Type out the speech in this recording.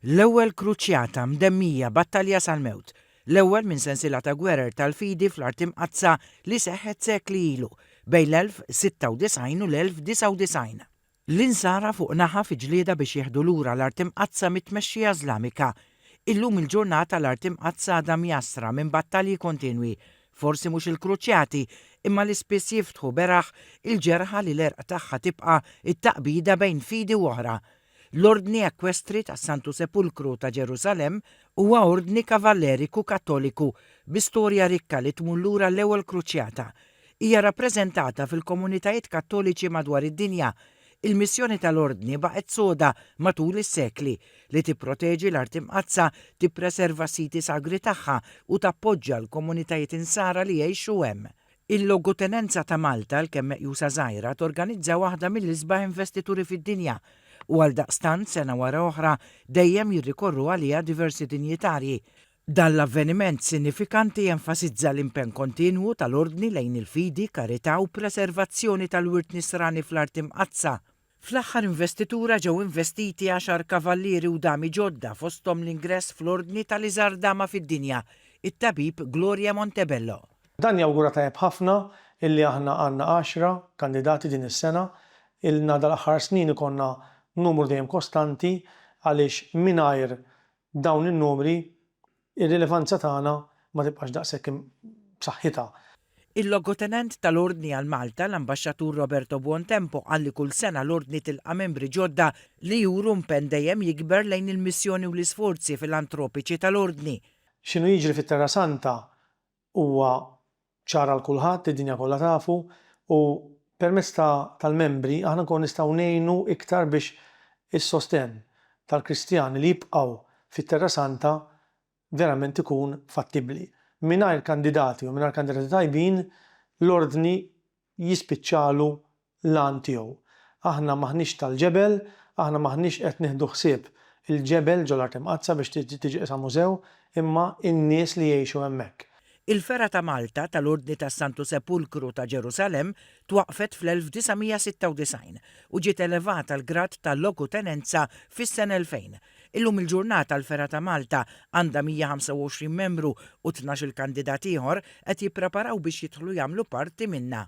L-ewwel kruċjata mdemmija battalja sal-mewt. L-ewwel minn sensiela ta' gwerer tal-fidi fl-Art Imqazza li seħħet sekli ilu bejn l-1096 u l-1099. L-insara fuq naħa fi ġlieda biex jieħdu lura l-Art Imqazza mit-tmexxija Żlamika. Illum il-ġurnata l-Art Imqazza għadha mjasra minn battalji kontinwi, forsi mhux il-kruċjati imma li spiss jiftħu beraħ il-ġerħa li l-erqa tagħha tibqa' it-taqbida bejn fidi u oħra. L-Ordni Ekwestri tas Santu Sepulkru ta' Ġerusalem huwa ordni kavalleriku kattoliku bi storja rikka li tmur lura l-ewwel kruċjata. Hija rappreżentata fil-komunitajiet kattoliċi madwar id-dinja. Il-missjoni tal-ordni baqgħet soda matul is-sekli li tipproteġi l-Art Imqazza, tippreserva siti sagri tagħha u tappoġġja l-komunitajiet insara li jgħixu hemm. Il-Logotenenza ta' Malta l-kemm meqjusa żgħira torganizza waħda mill-isbaħ investituri fid-dinja u għaldaqstant sena wara oħra dejjem jirrikorru għaliha diversi dinjitarji. Dan l-avveniment sinifikanti jenfasizza l-impenn kontinwu tal-ordni lejn il-fidi, karità u preservazzjoni tal-wirt nisrani fl-Art Imqazza. Fl-aħħar investitura ġew investiti 10 kavallieri u dami ġodda fosthom l-ingress fl-ordni tal-iżgħar dama fid-dinja, it-tabib Gloria Montebello. Dan jawgura tajjeb ħafna illi aħna għandna 10 kandidati din is-sena, ilna dal-aħħar snin ikonna numru dejjem kostanti għaliex mingħajr dawn in-numri ir-rilevanza tagħna ma tibqax daqshekk b'saħħitha. Il-logotenent tal-Ordni għal Malta, l-Ambaxxatur Roberto Buontempo, għalli kull sena l-Ordni tilqa' membri ġodda li juru mpenn dejjem jikber lejn il-missjoni u l-isforzi fil-antropiċi tal-Ordni. X'inhu jiġri fit-Terra Santa huwa ċara l kulħadd, id-dinja kollha tafu, u permezz tal-membri aħna nkun nistgħu ngħinu iktar biex is-sostenn tal-Kristjani li jibqgħu fit-Terra Santa verament ikun fattibbli. Mingħajr kandidati u mingħajr kandidati tajbin l-ordni jispiċċalu l-għan tiegħu. Aħna maħniex tal-ġebel, aħna maħniex qed nieħdu ħsieb il-ġebel ġol Art Imqazza biex tiġi qisha mużew, imma in-nies li jgħixu hemmhekk. Il-Fera ta' Malta tal-Ordni tas Santu Sepulkru ta' Ġerusalem twaqfet fl-1996 u ġiet elevata l-grad tal-logotenenza fis-sena 2000. Illum il-ġurnata l-Fera ta' Malta għandha 125 membru u 12 kandidat ieħor qed jippreparaw biex jidħlu jagħmlu parti minnha.